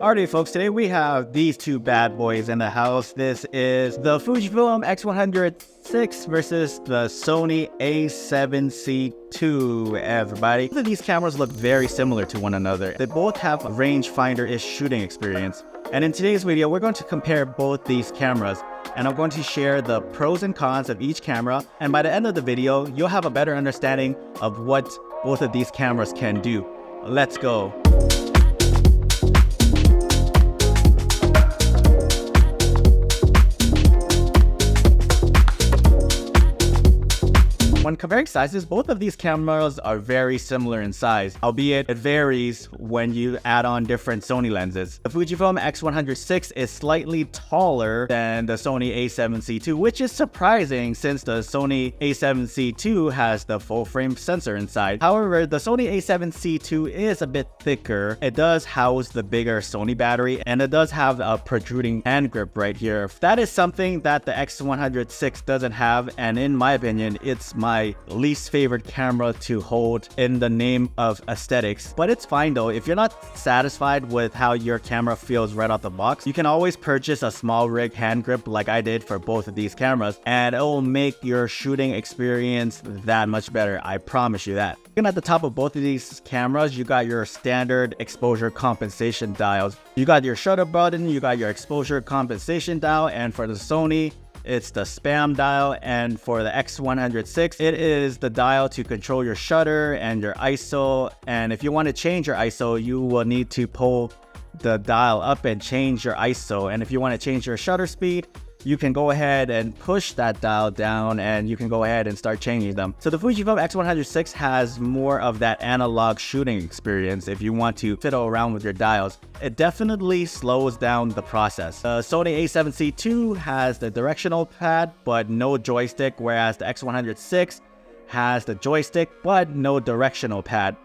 Alrighty folks, today we have these two bad boys in the house. This is the Fujifilm X100vi versus the Sony A7Cii II, everybody. Both of these cameras look very similar to one another. They both have a rangefinder-ish shooting experience. And in today's video, we're going to compare both these cameras. And I'm going to share the pros and cons of each camera. And by the end of the video, you'll have a better understanding of what both of these cameras can do. Let's go. When comparing sizes, both of these cameras are very similar in size, albeit it varies when you add on different Sony lenses. The Fujifilm X100vi is slightly taller than the Sony A7Cii II, which is surprising since the Sony A7Cii II has the full-frame sensor inside. However, the Sony A7Cii II is a bit thicker. It does house the bigger Sony battery, and it does have a protruding hand grip right here. That is something that the X100vi doesn't have, and in my opinion, it's my least favorite camera to hold in the name of aesthetics. But it's fine though. If you're not satisfied with how your camera feels right out the box, you can always purchase a small rig hand grip like I did for both of these cameras, and it will make your shooting experience that much better. I promise you that. Looking at the top of both of these cameras, you got your standard exposure compensation dials. You got your shutter button, you got your exposure compensation dial, and for the Sony, it's the spam dial, and for the X100vi, it is the dial to control your shutter and your ISO. And if you want to change your ISO, you will need to pull the dial up and change your ISO. And if you want to change your shutter speed, you can go ahead and push that dial down and you can go ahead and start changing them. So the Fujifilm X100vi has more of that analog shooting experience if you want to fiddle around with your dials. It definitely slows down the process. The Sony A7Cii II has the directional pad but no joystick, whereas the X100vi has the joystick but no directional pad.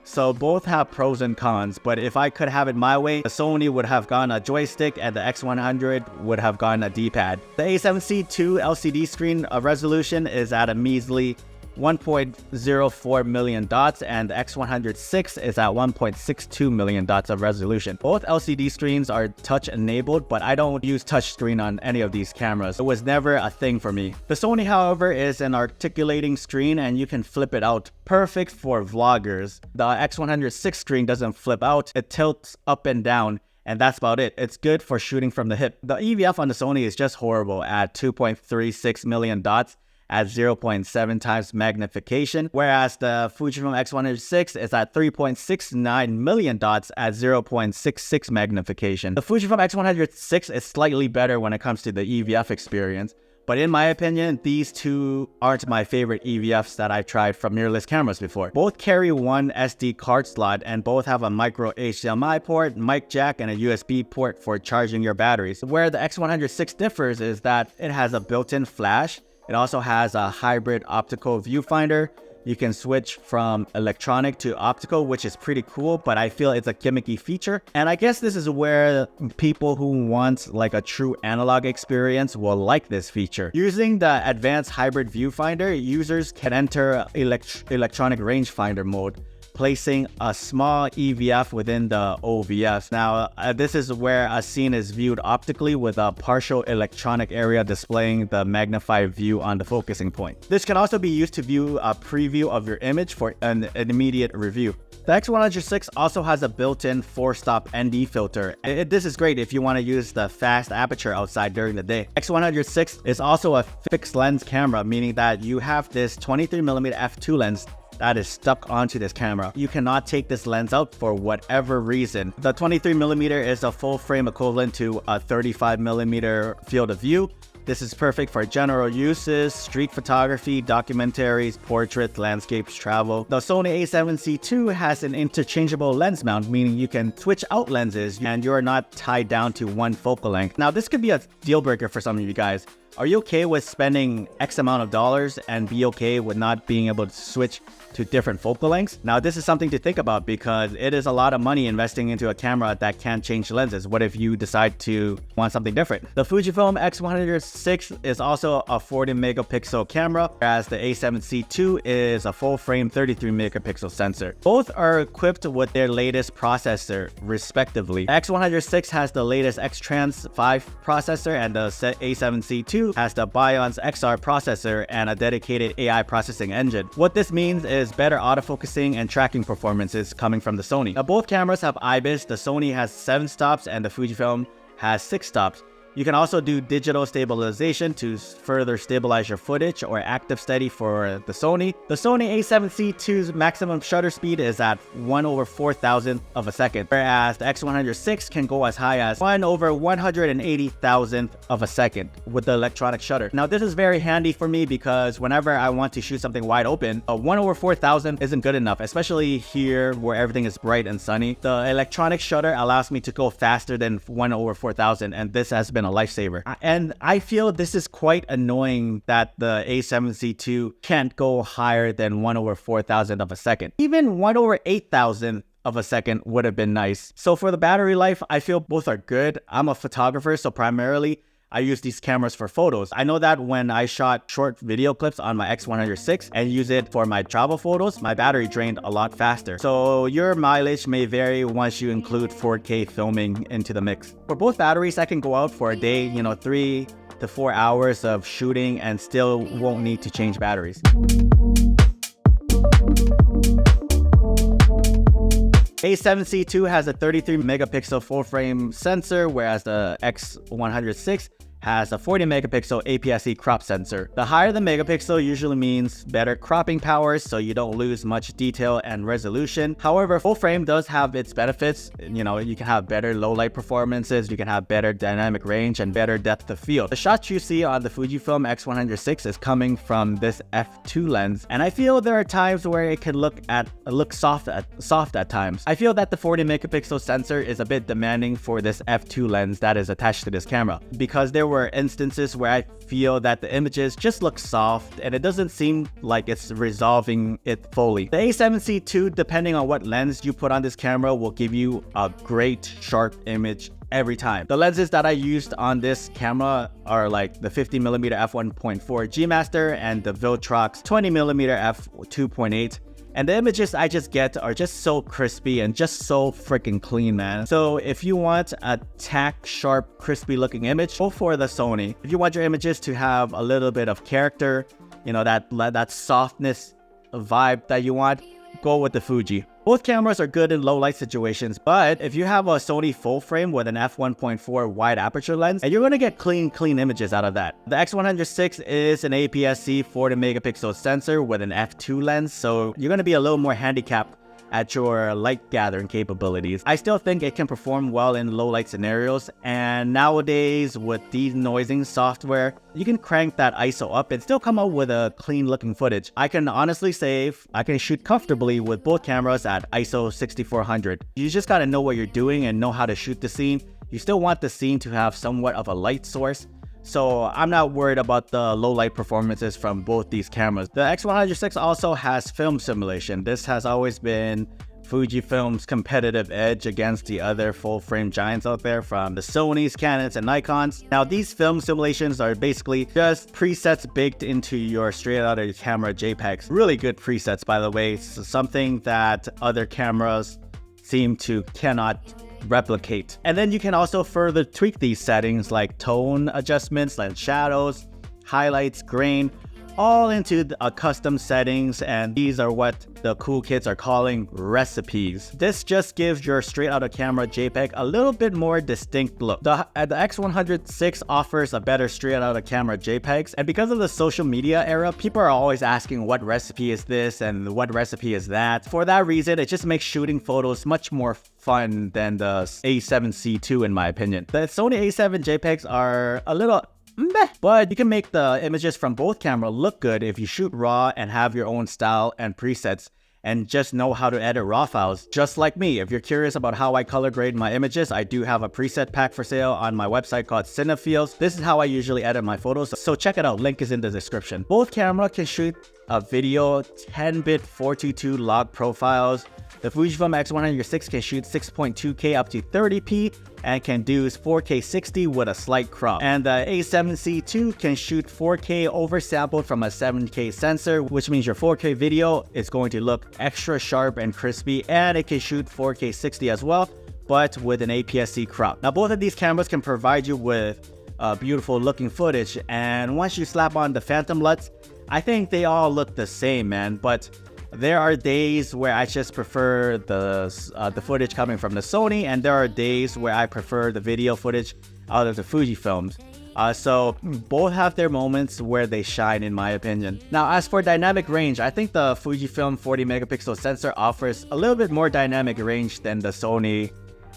So both have pros and cons, but if I could have it my way, the Sony would have gotten a joystick and the X100 would have gotten a D-pad. The A7Cii II LCD screen resolution is at a measly 1.04 million dots, and the X100vi is at 1.62 million dots of resolution. Both LCD screens are touch enabled, but I don't use touch screen on any of these cameras. It was never a thing for me. The Sony, however, is an articulating screen and you can flip it out. Perfect for vloggers. The X100vi screen doesn't flip out, it tilts up and down. And that's about it. It's good for shooting from the hip. The EVF on the Sony is just horrible at 2.36 million dots at 0.7 times magnification, whereas the Fujifilm X100vi is at 3.69 million dots at 0.66 magnification. The Fujifilm X100vi is slightly better when it comes to the EVF experience, but in my opinion, these two aren't my favorite EVFs that I've tried from mirrorless cameras before. Both carry one SD card slot and both have a micro HDMI port, mic jack, and a USB port for charging your batteries. Where the X100vi differs is that it has a built-in flash. It also has a hybrid optical viewfinder. You can switch from electronic to optical, which is pretty cool, but I feel it's a gimmicky feature. And I guess this is where people who want like a true analog experience will like this feature. Using the advanced hybrid viewfinder, users can enter electronic rangefinder mode, placing a small EVF within the OVF. Now, this is where a scene is viewed optically with a partial electronic area displaying the magnified view on the focusing point. This can also be used to view a preview of your image for an immediate review. The X100vi also has a built-in 4-stop ND filter. This is great if you want to use the fast aperture outside during the day. X100vi is also a fixed lens camera, meaning that you have this 23mm f2 lens that is stuck onto this camera. You cannot take this lens out for whatever reason. The 23mm is a full frame equivalent to a 35mm field of view. This is perfect for general uses, street photography, documentaries, portraits, landscapes, travel. The Sony A7Cii II has an interchangeable lens mount, meaning you can switch out lenses and you're not tied down to one focal length. Now, this could be a deal breaker for some of you guys. Are you okay with spending X amount of dollars and be okay with not being able to switch to different focal lengths? Now, this is something to think about because it is a lot of money investing into a camera that can't change lenses. What if you decide to want something different? The Fujifilm X100vi is also a 40 megapixel camera, whereas the A7C II is a full frame 33 megapixel sensor. Both are equipped with their latest processor, respectively. The X100vi has the latest X-Trans 5 processor, and the A7C II has the Bion's XR processor and a dedicated AI processing engine. What this means is better autofocusing and tracking performances coming from the Sony. Now, both cameras have IBIS. The Sony has 7 stops and the Fujifilm has 6 stops. You can also do digital stabilization to further stabilize your footage, or active steady for the Sony. The Sony A7C II's maximum shutter speed is at 1/4000th of a second, whereas the X100vi can go as high as 1/180,000th of a second with the electronic shutter. Now, this is very handy for me because whenever I want to shoot something wide open, a 1/4000 isn't good enough, especially here where everything is bright and sunny. The electronic shutter allows me to go faster than 1/4000, and this has been a lifesaver. And I feel this is quite annoying that the A7C II can't go higher than 1/4000 of a second. Even 1/8000 of a second would have been nice. So for the battery life, I feel both are good. I'm a photographer, so primarily I use these cameras for photos. I know that when I shot short video clips on my X100vi and use it for my travel photos, my battery drained a lot faster. So your mileage may vary once you include 4K filming into the mix. For both batteries, I can go out for a day, 3 to 4 hours of shooting and still won't need to change batteries. A7C II has a 33 megapixel full frame sensor, whereas the X100vi has a 40 megapixel APS-C crop sensor. The higher the megapixel usually means better cropping powers, so you don't lose much detail and resolution. However, full frame does have its benefits. You can have better low light performances, you can have better dynamic range, and better depth of field. The shots you see on the Fujifilm X100vi is coming from this f2 lens, and I feel there are times where it can look soft at times. I feel that the 40 megapixel sensor is a bit demanding for this f2 lens that is attached to this camera, because there were instances where I feel that the images just look soft and it doesn't seem like it's resolving it fully. The A7C II, depending on what lens you put on this camera, will give you a great sharp image every time. The lenses that I used on this camera are like the 50mm f1.4 G Master and the Viltrox 20mm f2.8. And the images I just get are just so crispy and just so freaking clean, man. So if you want a tack sharp, crispy looking image, go for the Sony. If you want your images to have a little bit of character, that softness vibe that you want, go with the Fuji. Both cameras are good in low light situations, but if you have a Sony full frame with an f1.4 wide aperture lens, and you're going to get clean images out of that. The X100vi is an APS-C 40 megapixel sensor with an f2 lens, so you're going to be a little more handicapped at your light gathering capabilities. I still think it can perform well in low light scenarios, and nowadays with denoising software, you can crank that ISO up and still come out with a clean looking footage. I can honestly say I can shoot comfortably with both cameras at ISO 6400. You just gotta know what you're doing and know how to shoot the scene. You still want the scene to have somewhat of a light source, so I'm not worried about the low light performances from both these cameras. The X100vi also has film simulation. This has always been Fujifilm's competitive edge against the other full frame giants out there, from the Sonys, Canons, and Nikons. Now, these film simulations are basically just presets baked into your straight out of your camera JPEGs. Really good presets, by the way. It's something that other cameras cannot replicate. And then you can also further tweak these settings like tone adjustments, like shadows, highlights, grain, all into a custom settings, and these are what the cool kids are calling recipes. This just gives your straight out of camera JPEG a little bit more distinct look. The X100vi offers a better straight out of camera JPEGs, and because of the social media era, people are always asking what recipe is this and what recipe is that. For that reason, it just makes shooting photos much more fun than the A7C II, in my opinion. The Sony A7 JPEGs are a little meh, but you can make the images from both cameras look good if you shoot raw and have your own style and presets. and just know how to edit raw files. Just like me, if you're curious about how I color grade my images, I do have a preset pack for sale on my website called Cinefields. This is how I usually edit my photos, so check it out, link is in the description. Both cameras can shoot a video 10-bit 422 log profiles. The Fujifilm X100vi can shoot 6.2K up to 30p and can do 4K 60 with a slight crop. And the A7Cii can shoot 4K oversampled from a 7K sensor, which means your 4K video is going to look extra sharp and crispy, and it can shoot 4K 60 as well, but with an APS-C crop. Now, both of these cameras can provide you with beautiful looking footage, and once you slap on the phantom LUTs, I think they all look the same, man. But there are days where I just prefer the footage coming from the Sony, and there are days where I prefer the video footage out of the Fujifilms. So both have their moments where they shine, in my opinion. Now, as for dynamic range, I think the Fujifilm 40 megapixel sensor offers a little bit more dynamic range than the Sony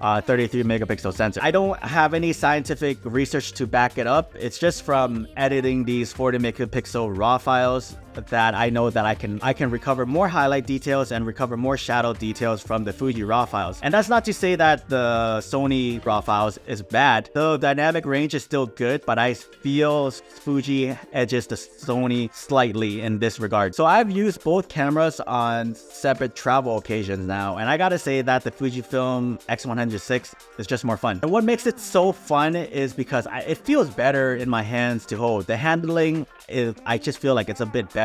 33 megapixel sensor. I don't have any scientific research to back it up. It's just from editing these 40 megapixel raw files that I know that I can recover more highlight details and recover more shadow details from the Fuji raw files. And that's not to say that the Sony raw files is bad. The dynamic range is still good, but I feel Fuji edges the Sony slightly in this regard. So I've used both cameras on separate travel occasions now, and I gotta say that the Fujifilm X100vi is just more fun. And what makes it so fun is because it feels better in my hands to hold. The handling I just feel like it's a bit better.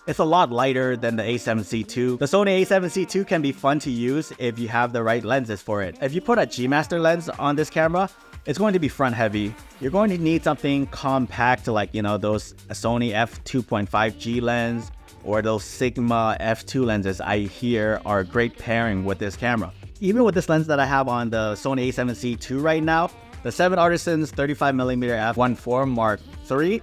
It's a lot lighter than the A7Cii. The Sony A7Cii can be fun to use if you have the right lenses for it. If you put a G Master lens on this camera, it's going to be front heavy. You're going to need something compact, like, you know, those Sony f2.5G lens or those Sigma f2 lenses I hear are a great pairing with this camera. Even with this lens that I have on the Sony A7Cii right now, the 7 Artisans 35mm f1.4 Mark III,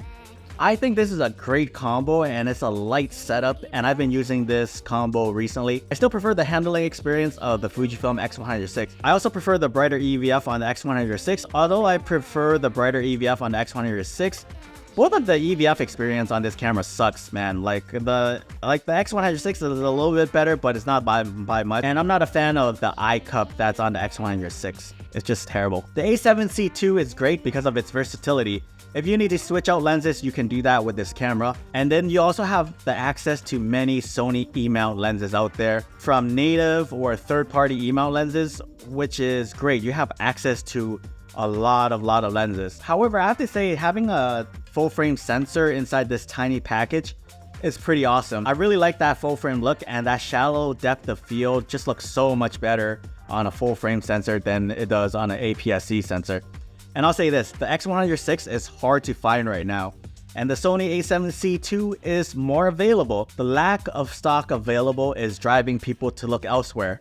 I think this is a great combo, and it's a light setup, and I've been using this combo recently. I still prefer the handling experience of the Fujifilm X100vi. I also prefer the brighter EVF on the X100vi, although I prefer the brighter EVF on the X100vi. Both of the EVF experience on this camera sucks, man. Like the X100vi is a little bit better, but it's not by much. And I'm not a fan of the eye cup that's on the X100vi. It's just terrible. The A7Cii is great because of its versatility. If you need to switch out lenses, you can do that with this camera. And then you also have the access to many Sony E-mount lenses out there, from native or third-party E-mount lenses, which is great. You have access to a lot of lenses. However, I have to say, having a full-frame sensor inside this tiny package is pretty awesome. I really like that full-frame look, and that shallow depth of field just looks so much better on a full-frame sensor than it does on an APS-C sensor. And I'll say this, the X100vi is hard to find right now, and the Sony A7Cii is more available. The lack of stock available is driving people to look elsewhere.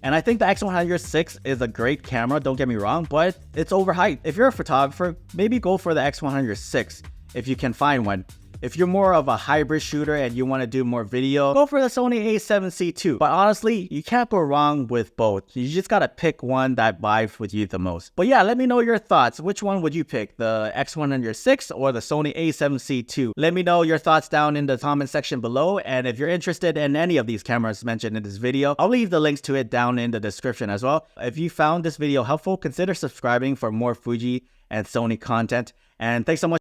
And I think the X100vi is a great camera, don't get me wrong, but it's overhyped. If you're a photographer, maybe go for the X100vi if you can find one. If you're more of a hybrid shooter and you want to do more video, go for the Sony A7Cii. But honestly, you can't go wrong with both. You just gotta pick one that vibes with you the most. But yeah, let me know your thoughts. Which one would you pick? The X100vi or the Sony A7Cii? Let me know your thoughts down in the comment section below. And if you're interested in any of these cameras mentioned in this video, I'll leave the links to it down in the description as well. If you found this video helpful, consider subscribing for more Fuji and Sony content. And thanks so much.